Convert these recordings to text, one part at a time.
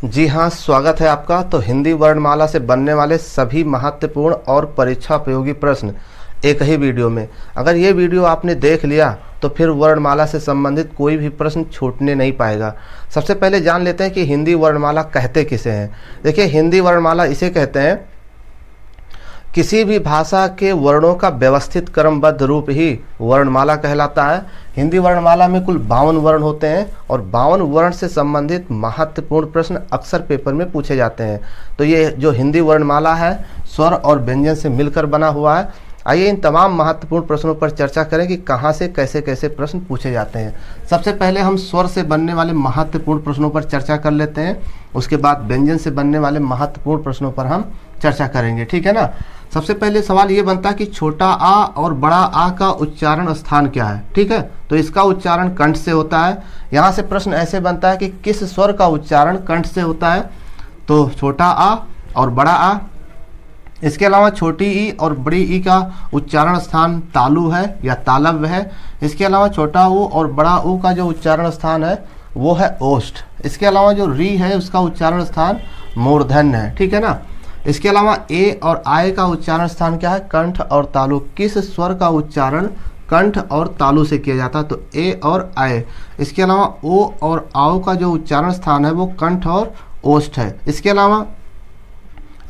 जी हाँ, स्वागत है आपका। तो हिंदी वर्णमाला से बनने वाले सभी महत्वपूर्ण और परीक्षा उपयोगी प्रश्न एक ही वीडियो में। अगर ये वीडियो आपने देख लिया तो फिर वर्णमाला से संबंधित कोई भी प्रश्न छूटने नहीं पाएगा। सबसे पहले जान लेते हैं कि हिंदी वर्णमाला कहते किसे हैं। देखिए, हिंदी वर्णमाला इसे कहते हैं किसी भी भाषा के वर्णों का व्यवस्थित क्रमबद्ध रूप ही वर्णमाला कहलाता है। हिंदी वर्णमाला में कुल 52 वर्ण होते हैं और 52 वर्ण से संबंधित महत्वपूर्ण प्रश्न अक्सर पेपर में पूछे जाते हैं। तो ये जो हिंदी वर्णमाला है स्वर और व्यंजन से मिलकर बना हुआ है। आइए इन तमाम महत्वपूर्ण प्रश्नों पर चर्चा करें कि कहाँ से कैसे कैसे प्रश्न पूछे जाते हैं। सबसे पहले हम स्वर से बनने वाले महत्वपूर्ण प्रश्नों पर चर्चा कर लेते हैं, उसके बाद व्यंजन से बनने वाले महत्वपूर्ण प्रश्नों पर हम चर्चा करेंगे, ठीक है ना। सबसे पहले सवाल ये बनता है कि छोटा आ और बड़ा आ का उच्चारण स्थान क्या है, ठीक है। तो इसका उच्चारण कंठ से होता है। यहाँ से प्रश्न ऐसे बनता है कि किस स्वर का उच्चारण कंठ से होता है। तो छोटा आ और बड़ा आ। इसके अलावा छोटी ई और बड़ी ई का उच्चारण स्थान तालु है या तालव्य है। इसके अलावा छोटा ऊ और बड़ा ऊ का जो उच्चारण स्थान है वो है ओष्ठ। इसके अलावा जो री है उसका उच्चारण स्थान मूर्धन्य है, ठीक है ना। इसके अलावा ए और आय का उच्चारण स्थान क्या है, कंठ और तालु। किस स्वर का उच्चारण कंठ और तालु से किया जाता है, तो ए और आय। इसके अलावा ओ और आओ का जो उच्चारण स्थान है वो कंठ और ओष्ठ है। इसके अलावा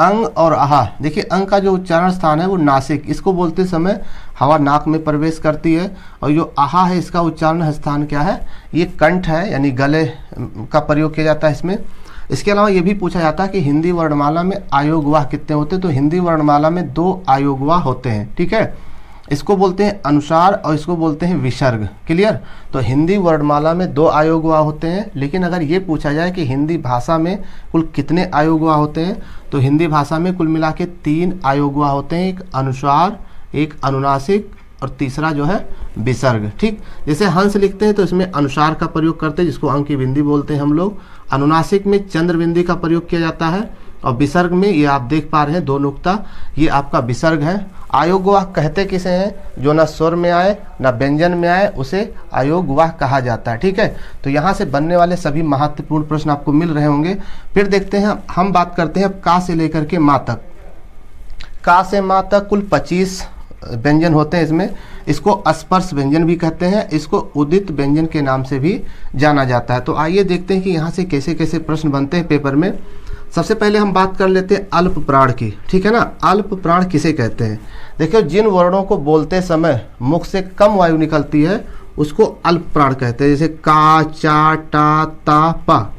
अंग और आहा, देखिए अंग का जो उच्चारण स्थान है वो नासिक, इसको बोलते समय हवा नाक में प्रवेश करती है। और जो आहा है इसका उच्चारण स्थान क्या है, ये कंठ है, यानी गले का प्रयोग किया जाता है इसमें। इसके अलावा ये भी पूछा जाता है कि हिंदी वर्णमाला में आयोगवाह कितने होते हैं, तो हिंदी वर्णमाला में 2 आयोगवाह होते हैं, ठीक है। इसको बोलते हैं अनुसार और इसको बोलते हैं विसर्ग, क्लियर। तो हिंदी वर्णमाला में 2 आयोगवाह होते हैं। लेकिन अगर ये पूछा जाए कि हिंदी भाषा में कुल कितने आयोगवाह होते हैं, तो हिंदी भाषा में कुल मिला के 3 आयोगवाह होते हैं, एक अनुसार, एक अनुनासिक और तीसरा जो है विसर्ग, ठीक। जैसे हंस लिखते हैं तो इसमें अनुसार का प्रयोग करते हैं, जिसको अंक की बिंदी बोलते हैं हम लोग। अनुनासिक में चंद्र बिंदी का प्रयोग किया जाता है और विसर्ग में ये आप देख पा रहे हैं 2 नुक्ता, ये आपका विसर्ग है। आयोगवाह कहते किसे हैं, जो ना स्वर में आए ना व्यंजन में आए उसे आयोगवाह कहा जाता है, ठीक है। तो यहाँ से बनने वाले सभी महत्वपूर्ण प्रश्न आपको मिल रहे होंगे। फिर देखते हैं, हम बात करते हैं का से लेकर के माँ तक। का से माँ तक कुल 25 व्यंजन होते हैं इसमें। इसको स्पर्श व्यंजन भी कहते हैं, इसको उदित व्यंजन के नाम से भी जाना जाता है। तो आइए देखते हैं कि यहाँ से कैसे कैसे प्रश्न बनते हैं पेपर में। सबसे पहले हम बात कर लेते हैं अल्प प्राण की, ठीक है ना। अल्प प्राण किसे कहते हैं, देखिए जिन वर्णों को बोलते समय मुख से कम वायु निकलती है उसको अल्प प्राण कहते हैं। जैसे का, चा, टा, ता, पा,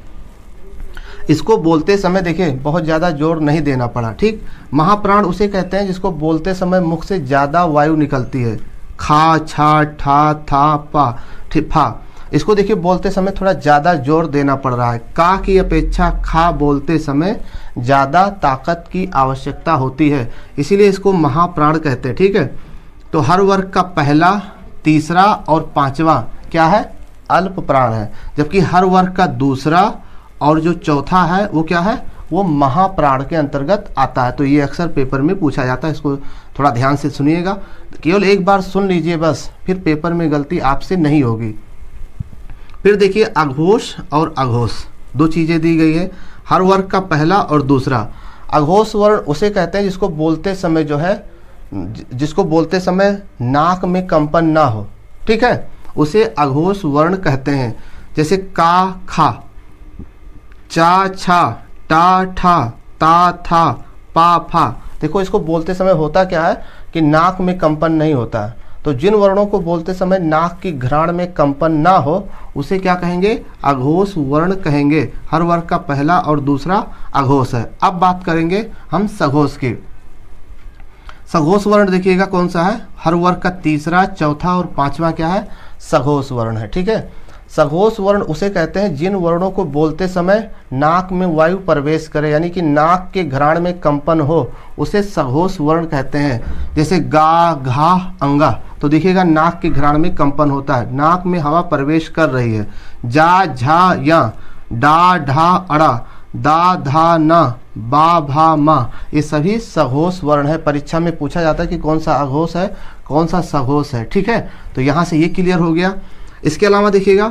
इसको बोलते समय देखिए बहुत ज़्यादा जोर नहीं देना पड़ा, ठीक। महाप्राण उसे कहते हैं जिसको बोलते समय मुख से ज़्यादा वायु निकलती है। खा, छा, ठा, था, पा, ठिफा, इसको देखिए बोलते समय थोड़ा ज़्यादा जोर देना पड़ रहा है। का की अपेक्षा खा बोलते समय ज़्यादा ताकत की आवश्यकता होती है, इसीलिए इसको महाप्राण कहते हैं, ठीक है। तो हर वर्ग का पहला, तीसरा और 5वां क्या है, अल्प प्राण है। जबकि हर वर्ग का दूसरा और जो चौथा है वो क्या है, वो महाप्राण के अंतर्गत आता है। तो ये अक्सर पेपर में पूछा जाता है, इसको थोड़ा ध्यान से सुनिएगा। केवल एक बार सुन लीजिए बस, फिर पेपर में गलती आपसे नहीं होगी। फिर देखिए अघोष और अघोष, 2 चीज़ें दी गई है, हर वर्ग का पहला और दूसरा। अघोष वर्ण उसे कहते हैं जिसको बोलते समय जो है, जिसको बोलते समय नाक में कंपन ना हो, ठीक है, उसे अघोष वर्ण कहते हैं। जैसे का, खा, चा, छा, टा, ठा, ता, था, पा, फा, देखो इसको बोलते समय होता क्या है कि नाक में कंपन नहीं होता है। तो जिन वर्णों को बोलते समय नाक की घ्राण में कंपन ना हो उसे क्या कहेंगे, अघोष वर्ण कहेंगे। हर वर्ग का पहला और दूसरा अघोष है। अब बात करेंगे हम सघोष की। सघोष वर्ण देखिएगा कौन सा है, हर वर्ग का तीसरा, चौथा और 5वां क्या है, सघोष वर्ण है, ठीक है। सघोष वर्ण उसे कहते हैं जिन वर्णों को बोलते समय नाक में वायु प्रवेश करे, यानी कि नाक के घ्राण में कंपन हो, उसे सघोष वर्ण कहते हैं। जैसे गा, घा, अंगा, तो देखिएगा नाक के घ्राण में कंपन होता है, नाक में हवा प्रवेश कर रही है। जा, झा, या, डा, ढा, अड़ा, दा, धा, ना, बा, भा, मा, ये सभी सघोष वर्ण है। परीक्षा में पूछा जाता है कि कौन सा अघोष है, कौन सा सघोष है, ठीक है। तो यहाँ से ये क्लियर हो गया। इसके अलावा देखिएगा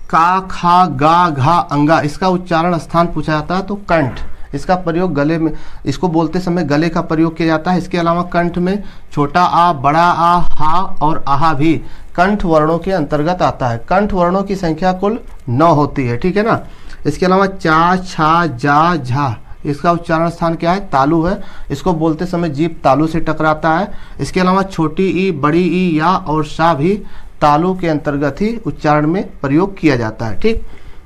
का, खा, गा, घा, अंगा, इसका उच्चारण स्थान पूछा जाता है तो कंठ, इसका प्रयोग गले में, इसको बोलते समय गले का प्रयोग किया जाता है। इसके अलावा कंठ में छोटा आ, बड़ा आ, हा और आहा भी कंठ वर्णों के अंतर्गत आता है। कंठ वर्णों की संख्या कुल 9 होती है, ठीक है ना। इसके अलावा चा, छा, जा, झा, इसका उच्चारण स्थान क्या है? तालु है। इसको बोलते समय जीभ तालु से टकराता है। इसके अलावा छोटी ई, बड़ी ई, या और सा भी तालु के अंतर्गत ही उच्चारण में प्रयोग किया जाता है, ठीक।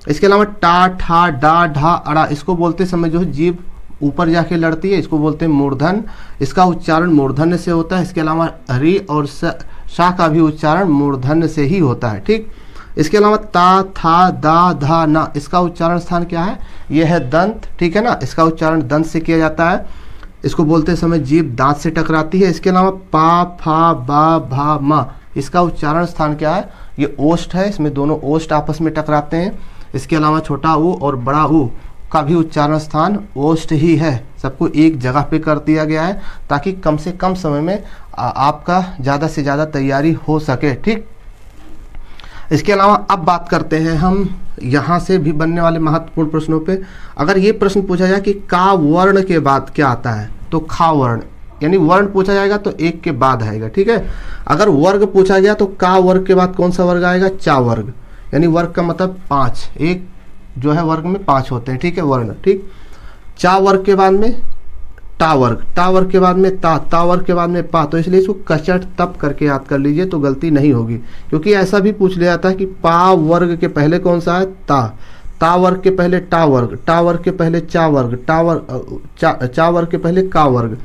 इसके अलावा टा, ठा, डा, ढा, अड़ा, इसको बोलते समय जो है जीभ ऊपर जाके लड़ती है, इसको बोलते हैं मूर्धन, इसका उच्चारण मूर्धन्य से होता है। इसके अलावा री और सा का भी उच्चारण मूर्धन्य से ही होता है, ठीक। इसके अलावा ता, था, दा, धा, ना, इसका उच्चारण स्थान क्या है? यह है दंत, ठीक है ना। इसका उच्चारण दंत से किया जाता है। इसको बोलते समय जीभ दांत से टकराती है। इसके अलावा पा, फा, बा, भा, मा, इसका उच्चारण स्थान क्या है? ये ओष्ठ है, इसमें दोनों ओष्ठ आपस में टकराते हैं। इसके अलावा छोटा ऊ और बड़ा ऊ का भी उच्चारण स्थान ओष्ठ ही है। सबको एक जगह पे कर दिया गया है ताकि कम से कम समय में आपका ज़्यादा से ज़्यादा तैयारी हो सके, ठीक। इसके अलावा अब बात करते हैं हम यहाँ से भी बनने वाले महत्वपूर्ण प्रश्नों पे। अगर ये प्रश्न पूछा जाए कि का वर्ण के बाद क्या आता है, तो खा वर्ण, यानी वर्ण पूछा जाएगा तो एक के बाद आएगा, ठीक है। अगर वर्ग पूछा गया तो का वर्ग के बाद कौन सा वर्ग आएगा? चा वर्ग, यानी वर्ग का मतलब 5, एक जो है वर्ग में 5 होते हैं, ठीक है, वर्ण, ठीक। चा वर्ग के बाद में टा वर्ग, टा वर्ग के बाद में ता वर्ग के बाद में पा, तो इसलिए इसको कचट तप करके याद कर लीजिए तो गलती नहीं होगी। क्योंकि ऐसा भी पूछ लिया जाता है कि पा वर्ग के पहले कौन सा है? ता वर्ग के पहले टा वर्ग के पहले चा वर्ग, चा वर्ग के पहले का वर्ग,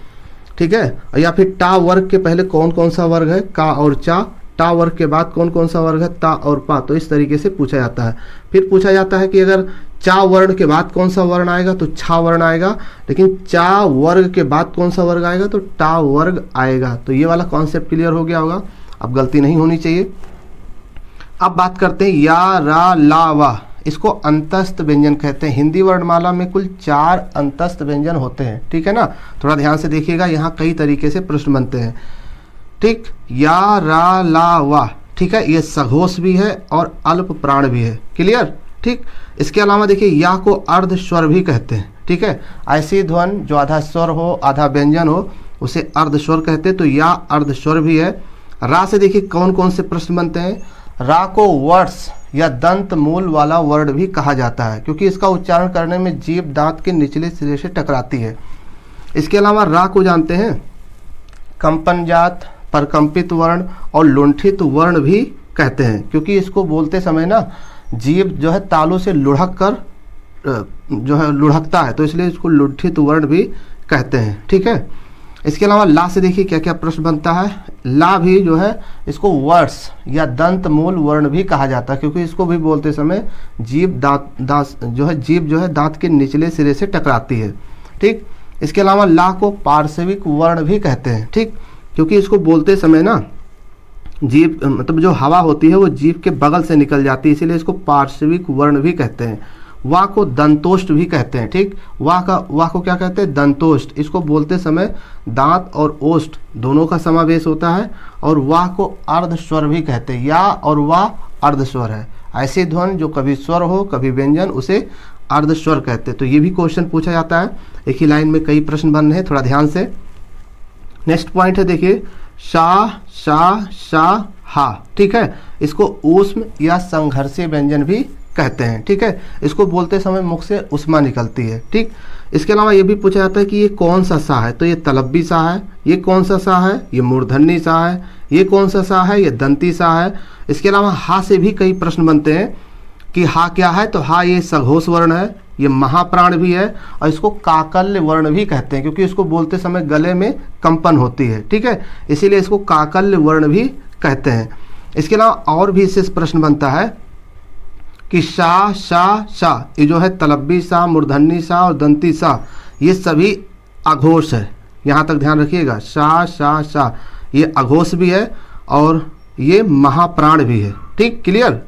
ठीक है। या फिर टा वर्ग के पहले कौन कौन सा वर्ग है? का और चा। टा वर्ग के बाद कौन कौन सा वर्ग है? ता और पा। तो इस तरीके से पूछा जाता है। फिर पूछा जाता है कि अगर चा वर्ण के बाद कौन सा वर्ण आएगा? तो छा वर्ण आएगा। लेकिन चा वर्ग के बाद कौन सा वर्ग आएगा? तो टा वर्ग आएगा। तो ये वाला कॉन्सेप्ट क्लियर हो गया होगा, अब गलती नहीं होनी चाहिए। अब बात करते हैं या, रा, ला, वा, इसको अंतस्थ व्यंजन कहते हैं। हिंदी वर्णमाला में कुल 4 अंतस्थ व्यंजन होते हैं, ठीक है ना। थोड़ा ध्यान से देखिएगा, यहाँ कई तरीके से प्रश्न बनते हैं, ठीक। या, रा, ला, वा, ठीक है, ये सघोष भी है और अल्प प्राण भी है, क्लियर, ठीक। इसके अलावा देखिए या को अर्ध स्वर भी कहते हैं, ठीक है। ऐसी ध्वन जो आधा स्वर हो आधा व्यंजन हो उसे अर्ध स्वर कहते हैं, तो या अर्ध स्वर भी है। रा से देखिए कौन कौन से प्रश्न बनते हैं। रा को वर्ष या दंत मूल वाला वर्ड भी कहा जाता है, क्योंकि इसका उच्चारण करने में जीभ दांत के निचले सिरे से टकराती है। इसके अलावा रा को जानते हैं कंपनजात, परकंपित वर्ण और लुंठित वर्ण भी कहते हैं, क्योंकि इसको बोलते समय ना जीभ जो है तालु से लुढ़क कर जो है लुढ़कता है, तो इसलिए इसको लुंठित वर्ण भी कहते हैं, ठीक है। इसके अलावा ला से देखिए क्या क्या प्रश्न बनता है। ला भी जो है इसको वर्ष या दंत मूल वर्ण भी कहा जाता है, क्योंकि इसको भी बोलते समय जीभ जीभ जो है दांत के निचले सिरे से टकराती है, ठीक। इसके अलावा ला को पार्श्विक वर्ण भी कहते हैं, ठीक, क्योंकि इसको बोलते समय ना जीभ मतलब जो हवा होती है वो जीभ के बगल से निकल जाती है, इसीलिए इसको पार्श्विक वर्ण भी कहते हैं। वा को दंतोष्ठ भी कहते हैं, ठीक। वा को क्या कहते हैं? दंतोष्ठ। इसको बोलते समय दांत और ओष्ठ दोनों का समावेश होता है। और वा को अर्ध स्वर भी कहते हैं, या और वा अर्ध स्वर है। ऐसी ध्वन जो कभी स्वर हो कभी व्यंजन उसे अर्ध स्वर कहते हैं। तो ये भी क्वेश्चन पूछा जाता है, एक ही लाइन में कई प्रश्न बन रहे हैं, थोड़ा ध्यान से। नेक्स्ट पॉइंट है देखिए शा, शा, शा, हा, ठीक है। इसको ऊष्म या संघर्षीय व्यंजन भी कहते हैं, ठीक है। इसको बोलते समय मुख से उष्मा निकलती है, ठीक। इसके अलावा ये भी पूछा जाता है कि ये कौन सा सा है, तो ये तलब्बी सा है। ये कौन सा सा है? ये मूर्धन्य सा है। ये कौन सा सा है? ये दंती सा है। इसके अलावा हा से भी कई प्रश्न बनते हैं कि हा क्या है, तो हा ये सघोष वर्ण है, ये महाप्राण भी है और इसको काकल्य वर्ण भी कहते हैं, क्योंकि इसको बोलते समय गले में कंपन होती है, ठीक है, इसीलिए इसको काकल्य वर्ण भी कहते हैं। इसके अलावा और भी इससे प्रश्न बनता है कि शा, शा, शा, ये जो है तलब्बी सा, मूर्धन्य सा और दंती सा, ये सभी अघोष है। यहाँ तक ध्यान रखिएगा, शा, शा, शा, ये अघोष भी है और ये महाप्राण भी है, ठीक, क्लियर।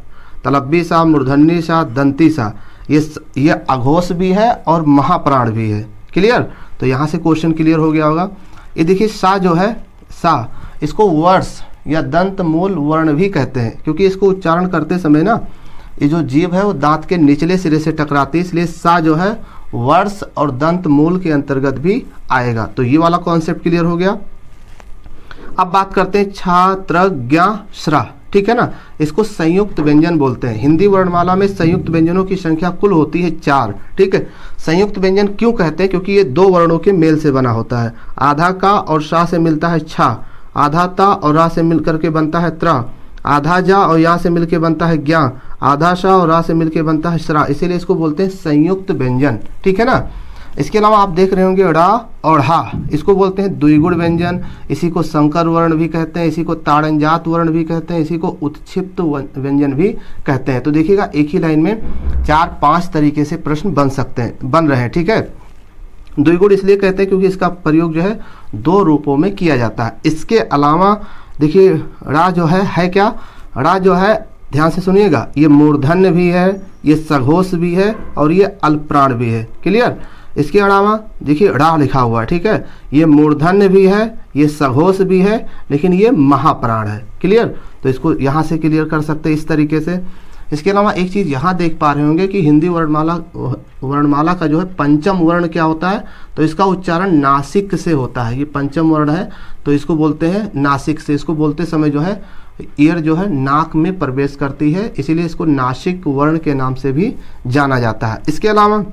तलब्बी सा, मूर्धन्य सा, दंती सा, ये अघोष भी है और महाप्राण भी है, क्लियर। तो यहाँ से क्वेश्चन क्लियर हो गया होगा। ये देखिए सा जो है, सा, इसको वर्ष या दंत मूल वर्ण भी कहते हैं, क्योंकि इसको उच्चारण करते समय ना ये जो जीभ है वो दांत के निचले सिरे से टकराती है, इसलिए सा जो है वर्ष और दंत मूल के अंतर्गत भी आएगा। तो ये वाला कॉन्सेप्ट क्लियर हो गया। अब बात करते हैं छात्र ज्ञ श्रा, ठीक है ना। इसको संयुक्त व्यंजन बोलते हैं। हिंदी वर्णमाला में संयुक्त व्यंजनों की संख्या कुल होती है 4, ठीक है। संयुक्त व्यंजन क्यों कहते हैं? क्योंकि ये 2 वर्णों के मेल से बना होता है। आधा का और शा से मिलता है छा, आधा ता और रा से मिलकर के बनता है त्रा, आधा जा और या से मिलके बनता है ज्ञा, आधा शा और रा से मिलके बनता है श्रा, इसीलिए इसको बोलते हैं संयुक्त व्यंजन, ठीक है ना। इसके अलावा आप देख रहे होंगे ड़ा और हा, इसको बोलते हैं द्विगुण व्यंजन, इसी को संकर वर्ण भी कहते हैं, इसी को ताड़नजात वर्ण भी कहते हैं, इसी को उत्क्षिप्त व्यंजन भी कहते हैं। तो देखिएगा एक ही लाइन में 4-5 तरीके से प्रश्न बन रहे हैं, ठीक है। द्विगुण इसलिए कहते हैं क्योंकि इसका प्रयोग जो है 2 रूपों में किया जाता है। इसके अलावा देखिए ड़ा जो है क्या, ड़ा जो है ध्यान से सुनिएगा, ये मूर्धन्य भी है, ये सघोष भी है और ये अल्पप्राण भी है, क्लियर। इसके अलावा देखिए ड़ा लिखा हुआ है, ठीक है, ये मूर्धन्य भी है, ये सघोष भी है, लेकिन ये महाप्राण है, क्लियर। तो इसको यहाँ से क्लियर कर सकते हैं इस तरीके से। इसके अलावा एक चीज़ यहाँ देख पा रहे होंगे कि हिंदी वर्णमाला का जो है पंचम वर्ण क्या होता है, तो इसका उच्चारण नासिक से होता है। ये पंचम वर्ण है तो इसको बोलते हैं नासिक से। इसको बोलते समय जो है ईयर जो है नाक में प्रवेश करती है, इसीलिए इसको नासिक वर्ण के नाम से भी जाना जाता है। इसके अलावा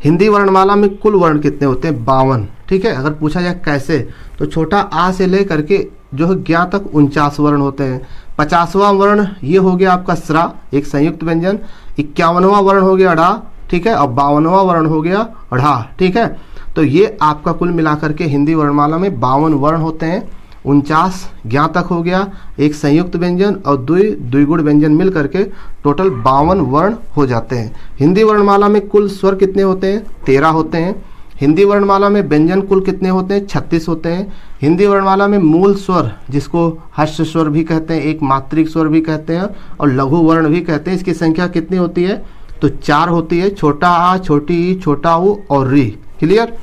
हिंदी वर्णमाला में कुल वर्ण कितने होते हैं? 52, ठीक है। अगर पूछा जाए कैसे, तो छोटा आ से ले करके जो है ज्ञा तक 49 वर्ण होते हैं। 50वां वर्ण ये हो गया आपका स्रा, एक संयुक्त व्यंजन। 51वां वर्ण हो गया ड़ा, ठीक है, और 52वां वर्ण हो गया ढ़ा, ठीक है। तो ये आपका कुल मिलाकर के हिंदी वर्णमाला में 52 वर्ण होते हैं। 49 ज्ञा तक हो गया, एक संयुक्त व्यंजन और द्विगुण व्यंजन मिल करके टोटल 52 वर्ण हो जाते हैं। हिंदी वर्णमाला में कुल स्वर कितने होते हैं? 13 होते हैं। हिंदी वर्णमाला में व्यंजन कुल कितने होते हैं? 36 होते हैं। हिंदी वर्णमाला में मूल स्वर, जिसको हर्ष स्वर भी कहते हैं, एक मात्रिक स्वर भी कहते हैं और लघु वर्ण भी कहते हैं, इसकी संख्या कितनी होती है? तो 4 होती है। छोटा आ, छोटी ई, छोटा ऊ और री, क्लियर।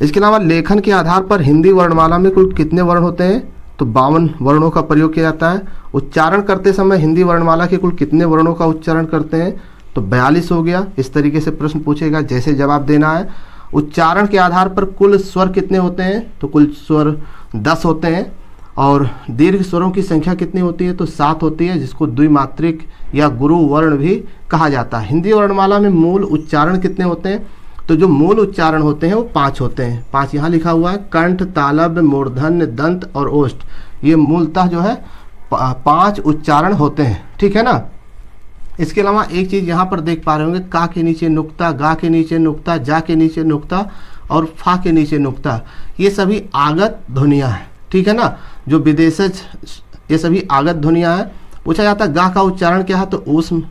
इसके अलावा लेखन के आधार पर हिंदी वर्णमाला में कुल कितने वर्ण होते हैं? तो 52 वर्णों का प्रयोग किया जाता है। उच्चारण करते समय हिंदी वर्णमाला के कुल कितने वर्णों का उच्चारण करते हैं? तो 42 हो गया। इस तरीके से प्रश्न पूछेगा, जैसे जवाब देना है। उच्चारण के आधार पर कुल स्वर कितने होते हैं? तो कुल स्वर 10 होते हैं। और दीर्घ स्वरों की संख्या कितनी होती है? तो 7 होती है, जिसको द्विमात्रिक या गुरु वर्ण भी कहा जाता है। हिंदी वर्णमाला में मूल उच्चारण कितने होते हैं? तो जो मूल उच्चारण होते हैं वो 5 होते हैं। 5 यहाँ लिखा हुआ है, कंठ, तालव्य, मूर्धन्य, दंत और ओष्ठ। ये मूलतः जो है 5 उच्चारण होते हैं, ठीक है ना। इसके अलावा एक चीज़ यहाँ पर देख पा रहे होंगे, का के नीचे नुक्ता, गा के नीचे नुक्ता, जा के नीचे नुक्ता और फा के नीचे नुक्ता, ये सभी आगत ध्वनियाँ हैं, ठीक है ना। जो विदेशज, ये सभी आगत ध्वनियाँ हैं। पूछा जाता है गा का उच्चारण क्या है? तो ऊष्म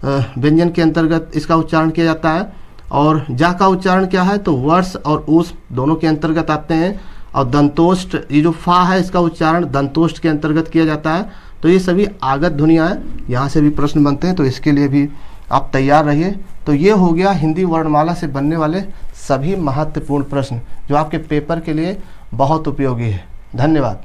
व्यंजन के अंतर्गत इसका उच्चारण किया जाता है। और जा का उच्चारण क्या है? तो वर्ष और ऊष्म दोनों के अंतर्गत आते हैं। और दंतोष्ट, ये जो फा है, इसका उच्चारण दंतोष्ट के अंतर्गत किया जाता है। तो ये सभी आगत ध्वनियाँ हैं, यहाँ से भी प्रश्न बनते हैं, तो इसके लिए भी आप तैयार रहिए। तो ये हो गया हिंदी वर्णमाला से बनने वाले सभी महत्वपूर्ण प्रश्न, जो आपके पेपर के लिए बहुत उपयोगी है। धन्यवाद।